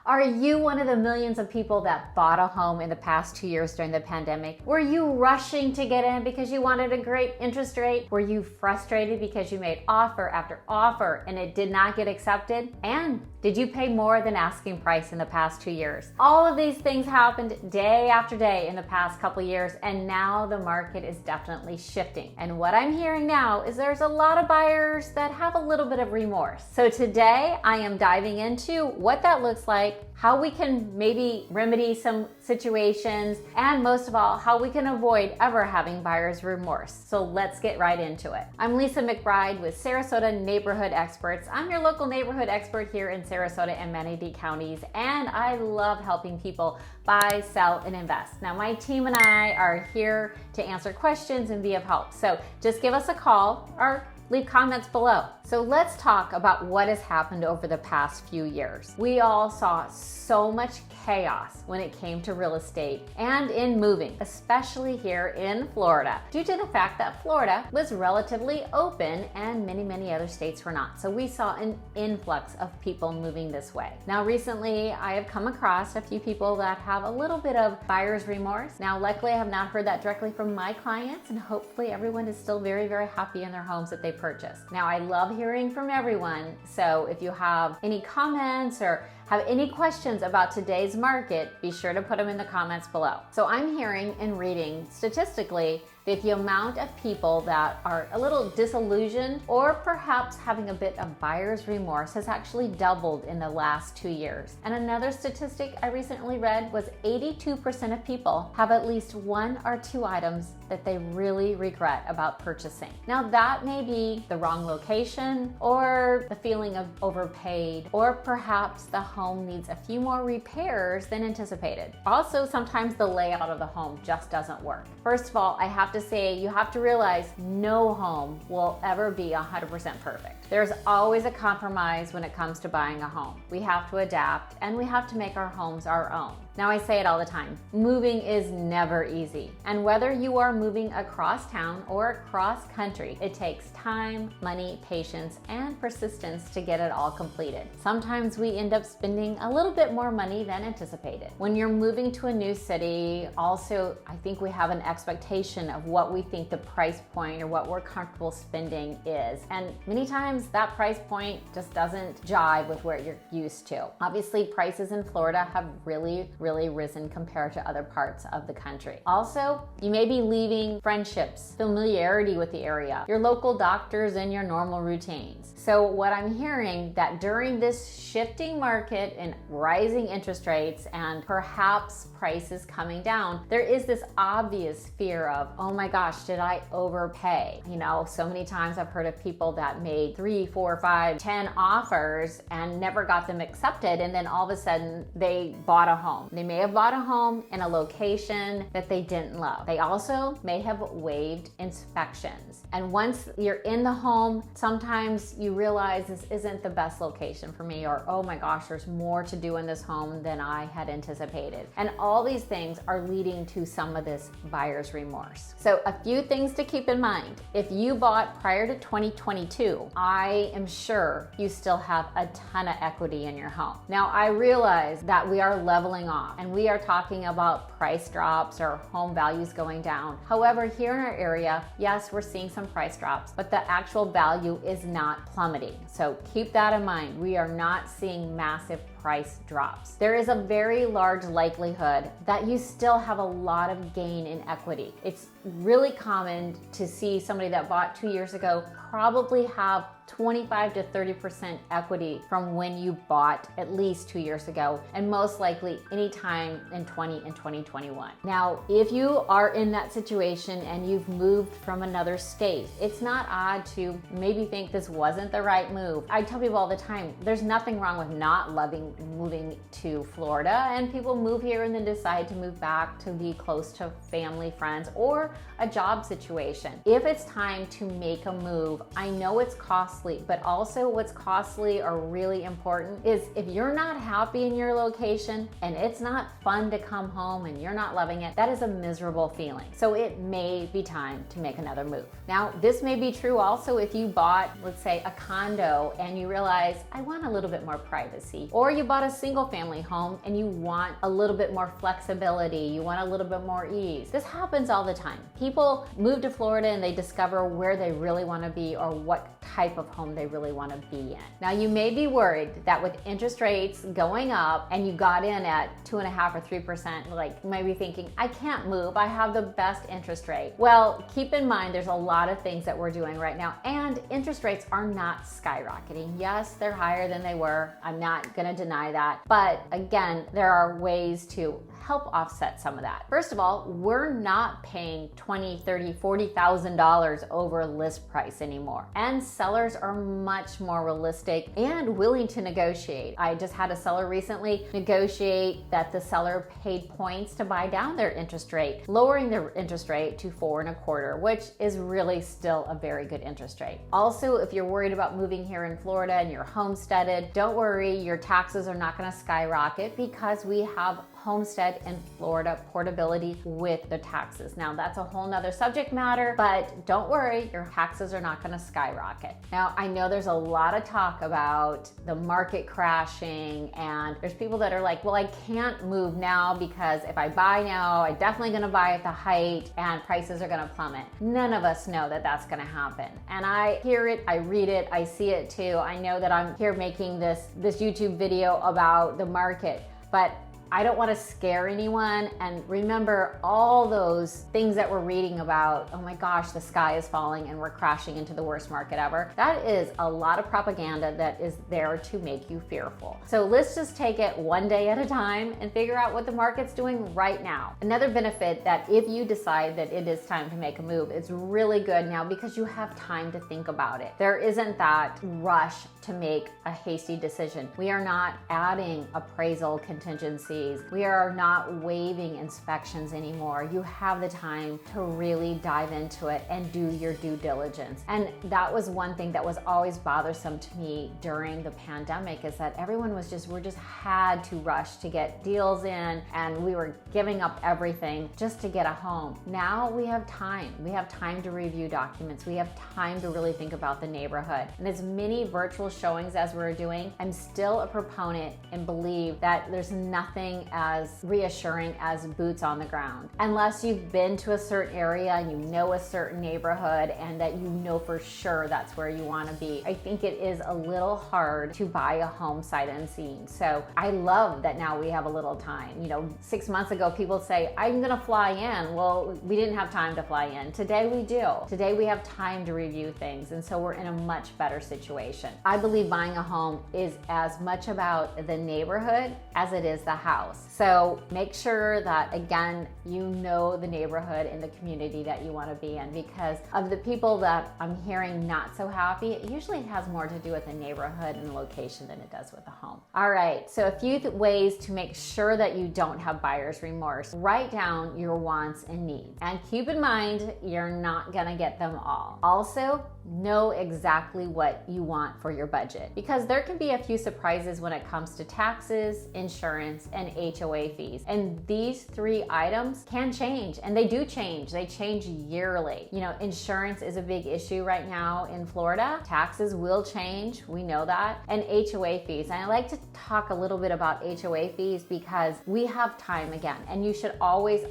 Are you one of the millions of people that bought a home in the past 2 years during the pandemic? Were you rushing to get in because you wanted a great interest rate? Were you frustrated because you made offer after offer and it did not get accepted? And did you pay more than asking price in the past 2 years? All of these things happened day after day in the past couple years, and now the market is definitely shifting. And what I'm hearing now is there's a lot of buyers that have a little bit of remorse. So today I am diving into what that looks like, how we can maybe remedy some situations, and most of all, how we can avoid ever having buyer's remorse. So let's get right into it. I'm Lisa McBride with Sarasota Neighborhood Experts. I'm your local neighborhood expert here in Sarasota and Manatee counties, and I love helping people buy, sell, and invest. Now, my team and I are here to answer questions and be of help. So just give us a call or leave comments below. So let's talk about what has happened over the past few years. We all saw so much chaos when it came to real estate and in moving, especially here in Florida, due to the fact that Florida was relatively open and many other states were not. So we saw an influx of people moving this way. Now, recently, I have come across a few people that have a little bit of buyer's remorse. Now, luckily, I have not heard that directly from my clients, and hopefully everyone is still very happy in their homes that they purchased. Now, I love hearing from everyone. So if you have any comments or have any questions about today's market, be sure to put them in the comments below. So I'm hearing and reading statistically that the amount of people that are a little disillusioned or perhaps having a bit of buyer's remorse has actually doubled in the last 2 years. And another statistic I recently read was 82% of people have at least one or two items that they really regret about purchasing. Now, that may be the wrong location, or the feeling of overpaid, or perhaps the home needs a few more repairs than anticipated. Also, sometimes the layout of the home just doesn't work. First of all, I have to say, you have to realize no home will ever be 100% perfect. There's always a compromise when it comes to buying a home. We have to adapt, and we have to make our homes our own. Now, I say it all the time, moving is never easy. And whether you are moving across town or across country, it takes time, money, patience, and persistence to get it all completed. Sometimes we end up spending a little bit more money than anticipated. When you're moving to a new city, also, I think we have an expectation of what we think the price point or what we're comfortable spending is. And many times that price point just doesn't jive with where you're used to. Obviously, prices in Florida have really risen compared to other parts of the country. Also, you may be leaving friendships, familiarity with the area, your local doctors, and your normal routines. So what I'm hearing that during this shifting market and rising interest rates and perhaps prices coming down, there is this obvious fear of, oh my gosh, did I overpay? You know, so many times I've heard of people that made 3, 4, 5, 10 offers and never got them accepted, and then all of a sudden they bought a home. They may have bought a home in a location that they didn't love. They also may have waived inspections. And once you're in the home, sometimes you realize this isn't the best location for me, or oh my gosh, there's more to do in this home than I had anticipated. And all these things are leading to some of this buyer's remorse. So a few things to keep in mind. If you bought prior to 2022, I am sure you still have a ton of equity in your home. Now, I realize that we are leveling off and we are talking about price drops or home values going down. However, here in our area, yes, we're seeing some price drops, but the actual value is not plummeting. So keep that in mind. We are not seeing massive price drops. There is a very large likelihood that you still have a lot of gain in equity. It's really common to see somebody that bought 2 years ago probably have 25 to 30% equity from when you bought at least 2 years ago, and most likely anytime in 2021. Now, if you are in that situation and you've moved from another state, it's not odd to maybe think this wasn't the right move. I tell people all the time, there's nothing wrong with not loving moving to Florida, and people move here and then decide to move back to be close to family, friends, or a job situation. If it's time to make a move, I know it's costly, but also what's costly or really important is if you're not happy in your location and it's not fun to come home and you're not loving it, that is a miserable feeling. So it may be time to make another move. Now, this may be true also if you bought, let's say, a condo and you realize, I want a little bit more privacy. Or you bought a single family home and you want a little bit more flexibility, you want a little bit more ease. This happens all the time. People move to Florida and they discover where they really want to be or what type of home they really want to be in. Now, you may be worried that with interest rates going up and you got in at 2.5% or 3%, like you might be thinking, I can't move, I have the best interest rate. Well, keep in mind there's a lot of things that we're doing right now, and interest rates are not skyrocketing. Yes, they're higher than they were. I'm not going to deny that. But again, there are ways to help offset some of that. First of all, we're not paying $20,000, $30,000, $40,000 over list price anymore. And sellers are much more realistic and willing to negotiate. I just had a seller recently negotiate that the seller paid points to buy down their interest rate, lowering their interest rate to 4.25%, which is really still a very good interest rate. Also, if you're worried about moving here in Florida and you're homesteaded, don't worry, your taxes are not going to skyrocket because we have homestead in Florida portability with the taxes. Now, that's a whole nother subject matter, but don't worry, your taxes are not going to skyrocket. Now, I know there's a lot of talk about the market crashing, and there's people that are like, well, I can't move now because if I buy now, I'm definitely going to buy at the height and prices are going to plummet. None of us know that that's going to happen. And I hear it, I read it, I see it too. I know that I'm here making this YouTube video about the market, but I don't want to scare anyone. And remember all those things that we're reading about, oh my gosh, the sky is falling and we're crashing into the worst market ever. That is a lot of propaganda that is there to make you fearful. So let's just take it one day at a time and figure out what the market's doing right now. Another benefit that if you decide that it is time to make a move, it's really good now because you have time to think about it. There isn't that rush to make a hasty decision. We are not adding appraisal contingencies. We are not waiving inspections anymore. You have the time to really dive into it and do your due diligence. And that was one thing that was always bothersome to me during the pandemic, is that everyone was we just had to rush to get deals in, and we were giving up everything just to get a home. Now we have time. We have time to review documents. We have time to really think about the neighborhood. And as many virtual showings as we're doing, I'm still a proponent and believe that there's nothing as reassuring as boots on the ground. Unless you've been to a certain area and you know a certain neighborhood and that you know for sure that's where you want to be, I think it is a little hard to buy a home sight unseen. So I love that now we have a little time. 6 months ago, people say, I'm gonna fly in. Well, we didn't have time to fly in. Today we do. Today we have time to review things, and so we're in a much better situation. I believe buying a home is as much about the neighborhood as it is the house. So make sure that, again, you know the neighborhood and the community that you want to be in, because of the people that I'm hearing not so happy, it usually has more to do with the neighborhood and the location than it does with the home. All right, so a few ways to make sure that you don't have buyer's remorse. Write down your wants and needs, and keep in mind you're not gonna get them all. Also, know exactly what you want for your budget, because there can be a few surprises when it comes to taxes, insurance, and HOA fees. And these 3 items can change, and they do change. They change yearly. Insurance is a big issue right now in Florida. Taxes will change, we know that, and HOA fees. And I like to talk a little bit about HOA fees because we have time again, and you should always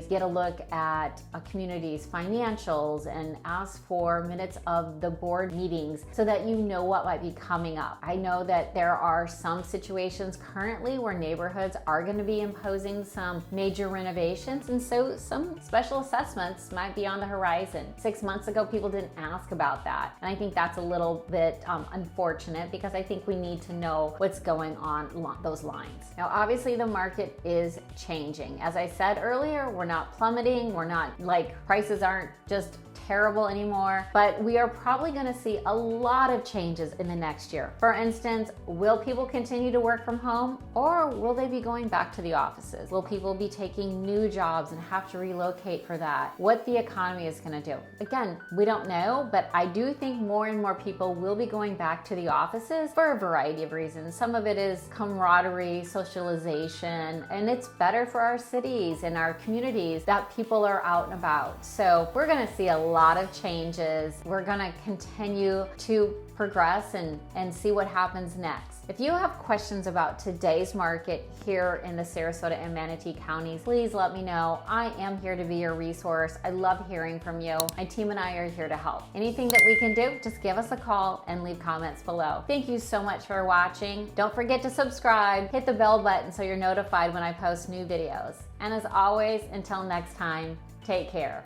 get a look at a community's financials and ask for minutes of the board meetings so that you know what might be coming up. I know that there are some situations currently where neighborhoods are going to be imposing some major renovations, and so some special assessments might be on the horizon. 6 months ago, people didn't ask about that, and I think that's a little bit unfortunate, because I think we need to know what's going on along those lines. Now, obviously, the market is changing. As I said earlier, we're not plummeting. We're not prices aren't just terrible anymore, but we are probably going to see a lot of changes in the next year. For instance, will people continue to work from home, or will they be going back to the offices? Will people be taking new jobs and have to relocate for that? What the economy is going to do. Again, we don't know, but I do think more and more people will be going back to the offices for a variety of reasons. Some of it is camaraderie, socialization, and it's better for our cities and our communities that people are out and about. So we're going to see a lot of changes. We're going to continue to progress and see what happens next. If you have questions about today's market here in the Sarasota and Manatee counties, please let me know. I am here to be your resource. I love hearing from you. My team and I are here to help. Anything that we can do, just give us a call and leave comments below. Thank you so much for watching. Don't forget to subscribe, hit the bell button so you're notified when I post new videos. And as always, until next time, take care.